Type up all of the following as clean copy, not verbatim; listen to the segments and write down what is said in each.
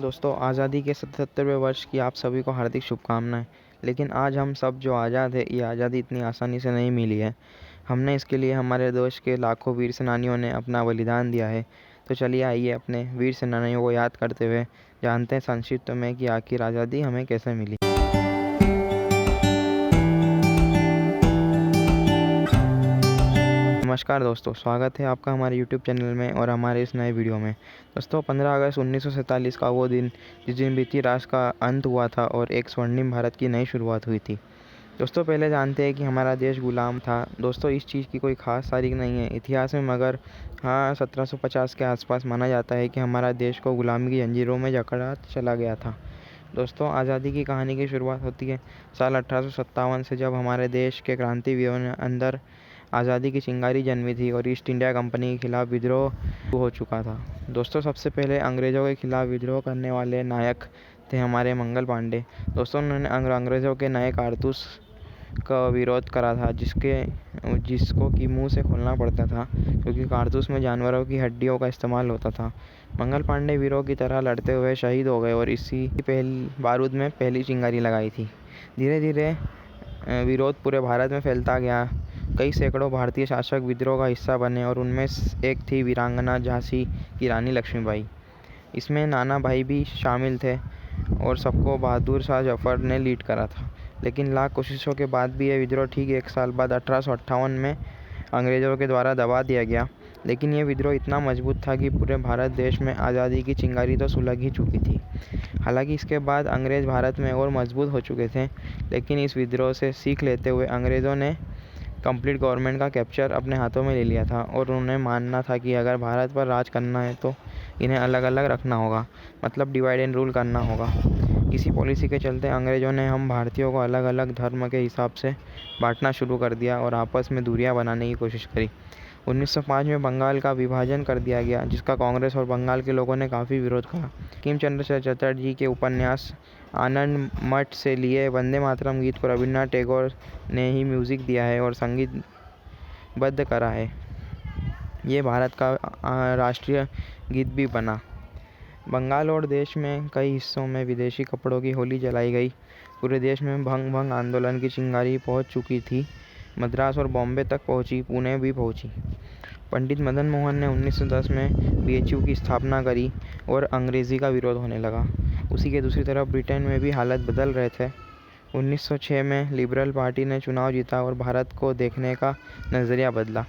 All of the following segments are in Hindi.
दोस्तों, आज़ादी के 77वें वर्ष की आप सभी को हार्दिक शुभकामनाएं। लेकिन आज हम सब जो आज़ाद है, ये आज़ादी इतनी आसानी से नहीं मिली है। हमने इसके लिए हमारे देश के लाखों वीर सेनानियों ने अपना बलिदान दिया है। तो चलिए आइए अपने वीर सेनानियों को याद करते हुए जानते हैं संक्षिप्त में कि आखिर आज़ादी हमें कैसे मिली। नमस्कार दोस्तों, स्वागत है आपका हमारे YouTube चैनल में और हमारे इस नए वीडियो में। दोस्तों, 15 अगस्त 1947 का वो दिन जिस दिन ब्रिटिश राज का अंत हुआ था और एक स्वर्णिम भारत की नई शुरुआत हुई थी। दोस्तों, पहले जानते हैं कि हमारा देश गुलाम था। दोस्तों, इस चीज़ की कोई ख़ास तारीख नहीं है इतिहास में, मगर हाँ 1750 के आसपास माना जाता है कि हमारा देश को गुलामी की जंजीरों में जकड़ा चला गया था। दोस्तों, आज़ादी की कहानी की शुरुआत होती है साल 1857 से, जब हमारे देश के क्रांतिवीरों ने अंदर आज़ादी की चिंगारी जन्मी थी और ईस्ट इंडिया कंपनी के खिलाफ विद्रोह शुरू हो चुका था। दोस्तों, सबसे पहले अंग्रेज़ों के खिलाफ विद्रोह करने वाले नायक थे हमारे मंगल पांडे। दोस्तों, उन्होंने अंग्रेज़ों के नए कारतूस का विरोध करा था, जिसको कि मुंह से खोलना पड़ता था, क्योंकि कारतूस में जानवरों की हड्डियों का इस्तेमाल होता था। मंगल पांडे वीरों की तरह लड़ते हुए शहीद हो गए और इसी बारूद में पहली चिंगारी लगाई थी। धीरे धीरे विरोध पूरे भारत में फैलता गया। कई सैकड़ों भारतीय शासक विद्रोह का हिस्सा बने और उनमें एक थी वीरांगना झांसी की रानी लक्ष्मीबाई। इसमें नाना भाई भी शामिल थे और सबको बहादुर शाह जफर ने लीड करा था। लेकिन लाख कोशिशों के बाद भी यह विद्रोह ठीक एक साल बाद 1858 में अंग्रेज़ों के द्वारा दबा दिया गया। लेकिन यह विद्रोह इतना मजबूत था कि पूरे भारत देश में आज़ादी की चिंगारी तो सुलग ही चुकी थी। हालांकि इसके बाद अंग्रेज़ भारत में और मजबूत हो चुके थे, लेकिन इस विद्रोह से सीख लेते हुए अंग्रेज़ों ने कंप्लीट गवर्नमेंट का कैप्चर अपने हाथों में ले लिया था और उन्हें मानना था कि अगर भारत पर राज करना है तो इन्हें अलग अलग रखना होगा, मतलब डिवाइड एंड रूल करना होगा। इसी पॉलिसी के चलते अंग्रेज़ों ने हम भारतीयों को अलग अलग धर्म के हिसाब से बांटना शुरू कर दिया और आपस में दूरियां बनाने की कोशिश करी। 1905 में बंगाल का विभाजन कर दिया गया, जिसका कांग्रेस और बंगाल के लोगों ने काफ़ी विरोध करा। बंकिम चंद्र चटर्जी के उपन्यास आनंद मठ से लिए वंदे मातरम गीत को रविन्द्रनाथ टैगोर ने ही म्यूज़िक दिया है और संगीतबद्ध करा है। ये भारत का राष्ट्रीय गीत भी बना। बंगाल और देश में कई हिस्सों में विदेशी कपड़ों की होली जलाई गई। पूरे देश में भंग आंदोलन की चिंगारी पहुंच चुकी थी। मद्रास और बॉम्बे तक पहुंची, पुणे भी पहुंची। पंडित मदन मोहन ने 1910 में बीएचयू की स्थापना करी और अंग्रेज़ी का विरोध होने लगा। उसी के दूसरी तरफ ब्रिटेन में भी हालत बदल रहे थे। 1906 में लिबरल पार्टी ने चुनाव जीता और भारत को देखने का नज़रिया बदला।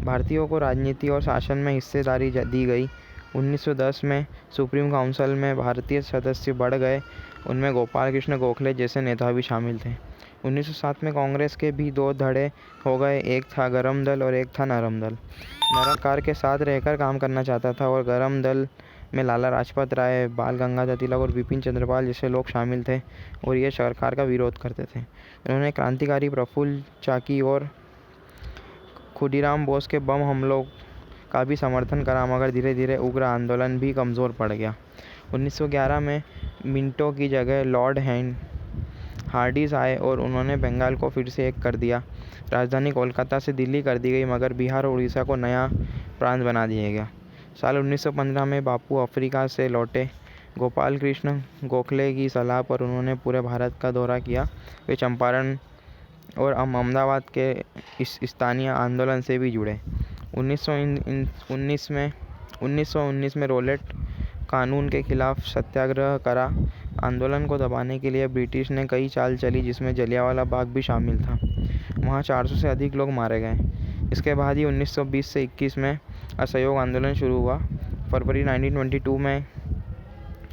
भारतीयों को राजनीति और शासन में हिस्सेदारी दी गई। 1910 में सुप्रीम काउंसिल में भारतीय सदस्य बढ़ गए। उनमें गोपाल कृष्ण गोखले जैसे नेता भी शामिल थे। 1907 में कांग्रेस के भी दो धड़े हो गए, एक था गरम दल और एक था नरम दल। नरम सरकार के साथ रहकर काम करना चाहता था और गरम दल में लाला लाजपत राय, बाल गंगाधर तिलक और बिपिन चंद्रपाल जैसे लोग शामिल थे और ये सरकार का विरोध करते थे। उन्होंने क्रांतिकारी प्रफुल्ल चाकी और खुदीराम बोस के बम हमलों का भी समर्थन करा, मगर धीरे धीरे उग्र आंदोलन भी कमज़ोर पड़ गया। 1911 में मिंटो की जगह लॉर्ड हार्डिंज आए और उन्होंने बंगाल को फिर से एक कर दिया। राजधानी कोलकाता से दिल्ली कर दी गई, मगर बिहार और उड़ीसा को नया प्रांत बना दिया गया। साल 1915 में बापू अफ्रीका से लौटे। गोपाल कृष्ण गोखले की सलाह पर उन्होंने पूरे भारत का दौरा किया। वे चंपारण और अहमदाबाद के इस स्थानीय आंदोलन से भी जुड़े। 1919 में रॉलेट कानून के खिलाफ सत्याग्रह करा। आंदोलन को दबाने के लिए ब्रिटिश ने कई चाल चली, जिसमें जलियांवाला बाग भी शामिल था। वहाँ 400 से अधिक लोग मारे गए। इसके बाद ही 1920 से 21 में असहयोग आंदोलन शुरू हुआ। फरवरी 1922 में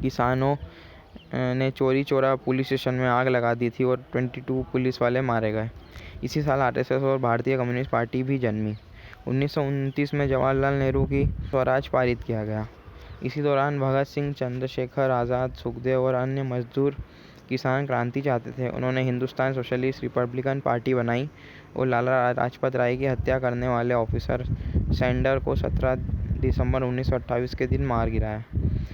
किसानों ने चोरी चोरा पुलिस स्टेशन में आग लगा दी थी और 22 पुलिस वाले मारे गए। इसी साल आरएसएस और भारतीय कम्युनिस्ट पार्टी भी जन्मी। 1929 में जवाहरलाल नेहरू की स्वराज पारित किया गया। इसी दौरान भगत सिंह, चंद्रशेखर आज़ाद, सुखदेव और अन्य मजदूर किसान क्रांति चाहते थे। उन्होंने हिंदुस्तान सोशलिस्ट रिपब्लिकन पार्टी बनाई और लाला लाजपत राय की हत्या करने वाले ऑफिसर सैंडर को 17 दिसंबर 1928 के दिन मार गिराया।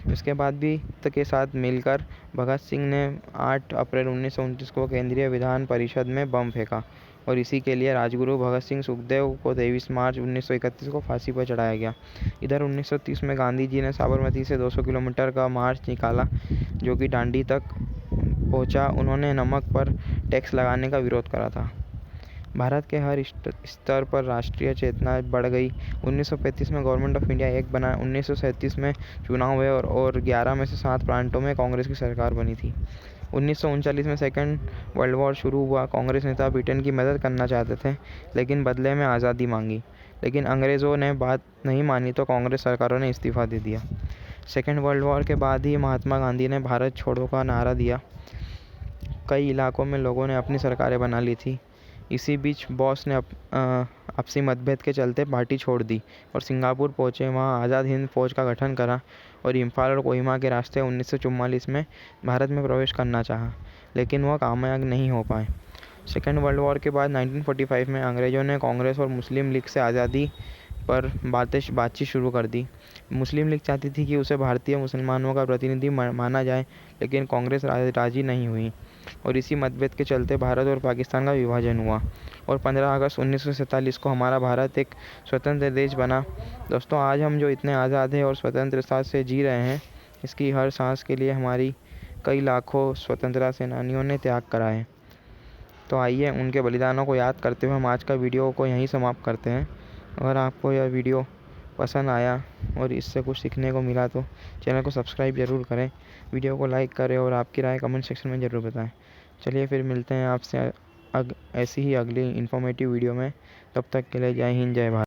इसके बाद भी के साथ मिलकर भगत सिंह ने 8 अप्रैल 1929 को केंद्रीय विधान परिषद में बम फेंका और इसी के लिए राजगुरु भगत सिंह सुखदेव को 23 मार्च 1931 को फांसी पर चढ़ाया गया। इधर 1930 में गांधी जी ने साबरमती से 200 किलोमीटर का मार्च निकाला, जो कि दांडी तक पहुंचा। उन्होंने नमक पर टैक्स लगाने का विरोध करा था। भारत के हर स्तर पर राष्ट्रीय चेतना बढ़ गई। 1935 में गवर्नमेंट ऑफ इंडिया एक्ट बना। 1937 में चुनाव हुए और 11 में से 7 प्रांतों में कांग्रेस की सरकार बनी थी। 1939 में सेकेंड वर्ल्ड वॉर शुरू हुआ। कांग्रेस नेता ब्रिटेन की मदद करना चाहते थे, लेकिन बदले में आज़ादी मांगी। लेकिन अंग्रेज़ों ने बात नहीं मानी तो कांग्रेस सरकारों ने इस्तीफा दे दिया। सेकेंड वर्ल्ड वॉर के बाद ही महात्मा गांधी ने भारत छोड़ो का नारा दिया। कई इलाकों में लोगों ने अपनी सरकारें बना ली थी। इसी बीच बोस ने आपसी मतभेद के चलते पार्टी छोड़ दी और सिंगापुर पहुंचे। वहां आज़ाद हिंद फौज का गठन करा और इम्फाल और कोहिमा के रास्ते 1944 में भारत में प्रवेश करना चाहा, लेकिन वह कामयाब नहीं हो पाए। सेकेंड वर्ल्ड वॉर के बाद 1945 में अंग्रेज़ों ने कांग्रेस और मुस्लिम लीग से आज़ादी पर बातचीत शुरू कर दी। मुस्लिम लीग चाहती थी कि उसे भारतीय मुसलमानों का प्रतिनिधि माना जाए, लेकिन कांग्रेस राजी नहीं हुई और इसी मतभेद के चलते भारत और पाकिस्तान का विभाजन हुआ और 15 अगस्त 1947 को हमारा भारत एक स्वतंत्र देश बना। दोस्तों, आज हम जो इतने आज़ाद हैं और स्वतंत्रता से जी रहे हैं, इसकी हर सांस के लिए हमारी कई लाखों स्वतंत्रता सेनानियों ने त्याग करा है। तो आइए उनके बलिदानों को याद करते हुए हम आज का वीडियो को यहीं समाप्त करते हैं। अगर आपको यह वीडियो पसंद आया और इससे कुछ सीखने को मिला तो चैनल को सब्सक्राइब ज़रूर करें, वीडियो को लाइक करें और आपकी राय कमेंट सेक्शन में ज़रूर बताएं। चलिए फिर मिलते हैं आपसे ऐसी ही अगली इन्फॉर्मेटिव वीडियो में। तब तक के लिए जय हिंद, जय भारत।